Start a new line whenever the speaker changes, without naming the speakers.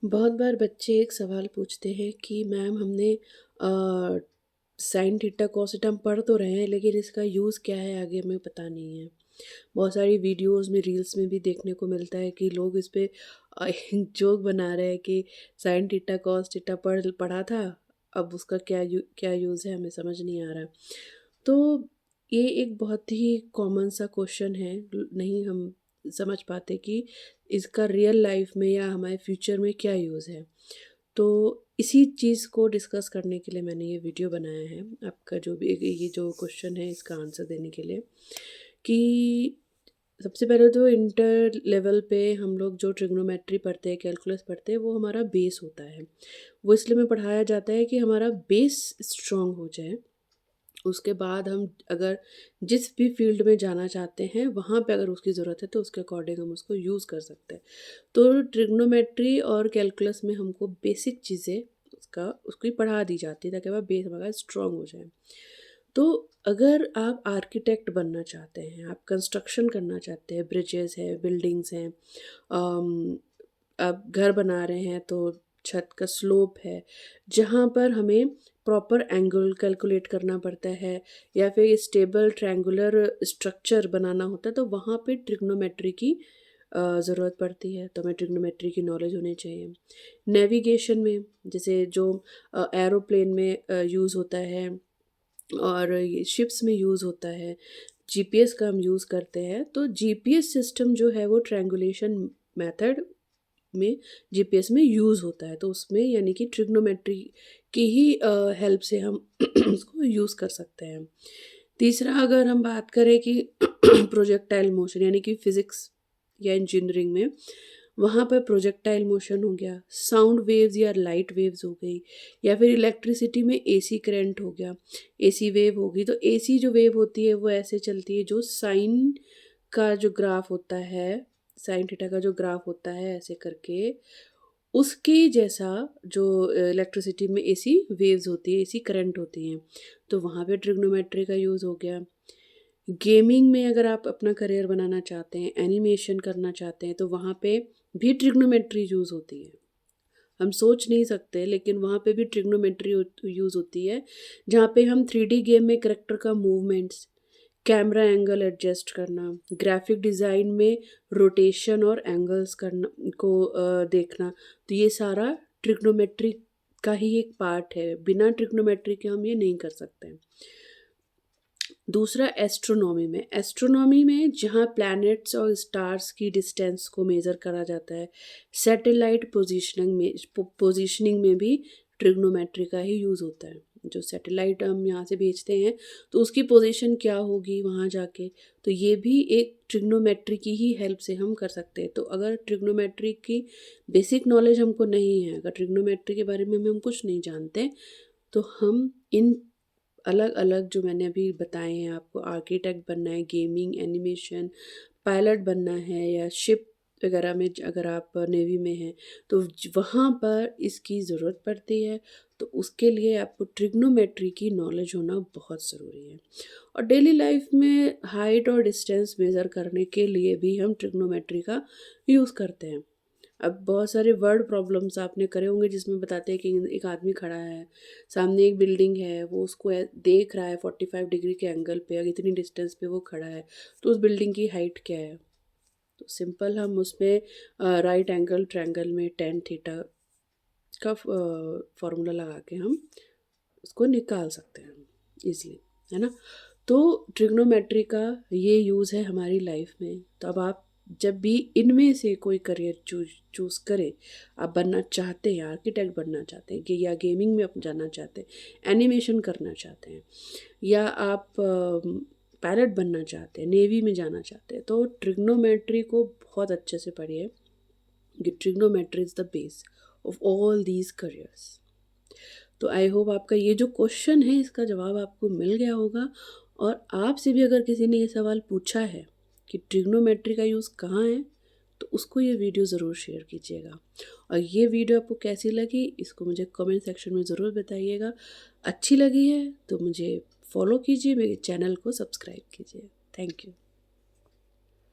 बहुत बार बच्चे एक सवाल पूछते हैं कि मैम हमने साइन थीटा कॉस थीटा हम पढ़ तो रहे हैं लेकिन इसका यूज़ क्या है आगे हमें पता नहीं है। बहुत सारी वीडियोस में रील्स में भी देखने को मिलता है कि लोग इस पे जोक बना रहे हैं कि साइन थीटा कॉस थीटा पढ़ा था, अब उसका क्या यूज़ है हमें समझ नहीं आ रहा। तो ये एक बहुत ही कॉमन सा क्वेश्चन है, नहीं हम समझ पाते कि इसका रियल लाइफ में या हमारे फ्यूचर में क्या यूज़ है। तो इसी चीज़ को डिस्कस करने के लिए मैंने ये वीडियो बनाया है। आपका जो भी ये जो क्वेश्चन है इसका आंसर देने के लिए कि सबसे पहले तो इंटर लेवल पे हम लोग जो ट्रिग्नोमेट्री पढ़ते हैं, कैलकुलस पढ़ते हैं, वो हमारा बेस होता है। वो इसलिए में पढ़ाया जाता है कि हमारा बेस स्ट्रॉन्ग हो जाए। उसके बाद हम अगर जिस भी फ़ील्ड में जाना चाहते हैं, वहाँ पे अगर उसकी ज़रूरत है तो उसके अकॉर्डिंग हम उसको यूज़ कर सकते हैं। तो ट्रिग्नोमेट्री और कैलकुलस में हमको बेसिक चीज़ें उसकी पढ़ा दी जाती है ताकि हमारा बेस हमारा स्ट्रॉन्ग हो जाए। तो अगर आप आर्किटेक्ट बनना चाहते हैं, आप कंस्ट्रक्शन करना चाहते हैं, ब्रिजेज़ है, बिल्डिंग्स हैं, आप घर बना रहे हैं तो छत का स्लोप है, जहाँ पर हमें प्रॉपर एंगल कैलकुलेट करना पड़ता है या फिर स्टेबल ट्रायंगुलर स्ट्रक्चर बनाना होता है, तो वहाँ पे ट्रिग्नोमेट्री की ज़रूरत पड़ती है। तो हमें ट्रिग्नोमेट्री की नॉलेज होनी चाहिए। नेविगेशन में जैसे जो एरोप्लेन में यूज़ होता है और ये शिप्स में यूज़ होता है, जीपीएस का हम यूज़ करते हैं, तो जीपीएस सिस्टम जो है वो ट्रायंगुलेशन मेथड में जीपीएस में यूज़ होता है। तो उसमें यानी कि ट्रिग्नोमेट्री की ही हेल्प से हम उसको यूज़ कर सकते हैं। तीसरा अगर हम बात करें कि प्रोजेक्टाइल मोशन यानी कि फिज़िक्स या इंजीनियरिंग में, वहाँ पर प्रोजेक्टाइल मोशन हो गया, साउंड वेव्स या लाइट वेव्स हो गई, या फिर इलेक्ट्रिसिटी में एसी करंट हो गया, एसी वेव होगी। तो एसी जो वेव होती है वो ऐसे चलती है, जो साइन का जो ग्राफ होता है, साइन थीटा का जो ग्राफ होता है ऐसे करके, उसके जैसा जो इलेक्ट्रिसिटी में एसी वेव्स होती है, एसी करंट होती हैं। तो वहाँ पे ट्रिग्नोमेट्री का यूज़ हो गया। गेमिंग में अगर आप अपना करियर बनाना चाहते हैं, एनिमेशन करना चाहते हैं, तो वहाँ पे भी ट्रिग्नोमेट्री यूज़ होती है। हम सोच नहीं सकते लेकिन वहाँ पे भी ट्रिग्नोमेट्री यूज़ होती है, जहाँ पे हम 3D गेम में करैक्टर का मूवमेंट्स, कैमरा एंगल एडजस्ट करना, ग्राफिक डिज़ाइन में रोटेशन और एंगल्स करना को देखना, तो ये सारा ट्रिग्नोमेट्री का ही एक पार्ट है। बिना ट्रिग्नोमेट्री के हम ये नहीं कर सकते हैं। दूसरा एस्ट्रोनॉमी में जहाँ प्लैनेट्स और स्टार्स की डिस्टेंस को मेज़र करा जाता है, सैटेलाइट पोजीशनिंग में भी ट्रिग्नोमेट्री का ही यूज़ होता है। जो सैटेलाइट हम यहाँ से भेजते हैं तो उसकी पोजीशन क्या होगी वहाँ जाके, तो ये भी एक ट्रिग्नोमेट्री की ही हेल्प से हम कर सकते हैं। तो अगर ट्रिग्नोमेट्री की बेसिक नॉलेज हमको नहीं है, अगर ट्रिग्नोमेट्री के बारे में हम कुछ नहीं जानते, तो हम इन अलग अलग जो मैंने अभी बताए हैं आपको, आर्किटेक्ट बनना है, गेमिंग, एनिमेशन, पायलट बनना है, या शिप वगैरह में अगर आप नेवी में हैं तो वहाँ पर इसकी ज़रूरत पड़ती है। तो उसके लिए आपको ट्रिग्नोमेट्री की नॉलेज होना बहुत ज़रूरी है। और डेली लाइफ में हाइट और डिस्टेंस मेज़र करने के लिए भी हम ट्रिग्नोमेट्री का यूज़ करते हैं। अब बहुत सारे वर्ड प्रॉब्लम्स आपने करे होंगे जिसमें बताते हैं कि एक आदमी खड़ा है, सामने एक बिल्डिंग है, वो उसको देख रहा है 45 डिग्री के एंगल पे, अगर इतनी डिस्टेंस पे वो खड़ा है तो उस बिल्डिंग की हाइट क्या है। तो सिंपल हम उसमें राइट एंगल ट्रायंगल में टेन थीटा का फॉर्मूला लगा के हम उसको निकाल सकते हैं इजीली, है ना। तो ट्रिग्नोमेट्री का ये यूज़ है हमारी लाइफ में। तो अब आप जब भी इनमें से कोई करियर चूज़ करें, आप बनना चाहते हैं, आर्किटेक्ट बनना चाहते हैं कि या गेमिंग में आप जाना चाहते हैं, एनिमेशन करना चाहते हैं, या आप पायलट बनना चाहते हैं, नेवी में जाना चाहते हैं, तो ट्रिग्नोमेट्री को बहुत अच्छे से पढ़िए कि trigonometry is the base of all these careers. तो आई होप आपका ये जो क्वेश्चन है इसका जवाब आपको मिल गया होगा। और आपसे भी अगर किसी ने ये सवाल पूछा है कि ट्रिग्नोमेट्री का यूज़ कहाँ है, तो उसको ये वीडियो ज़रूर शेयर कीजिएगा। और ये वीडियो आपको कैसी लगी इसको मुझे कमेंट सेक्शन में ज़रूर बताइएगा। अच्छी लगी है तो मुझे फॉलो कीजिए, मेरे चैनल को सब्सक्राइब कीजिए। Thank you.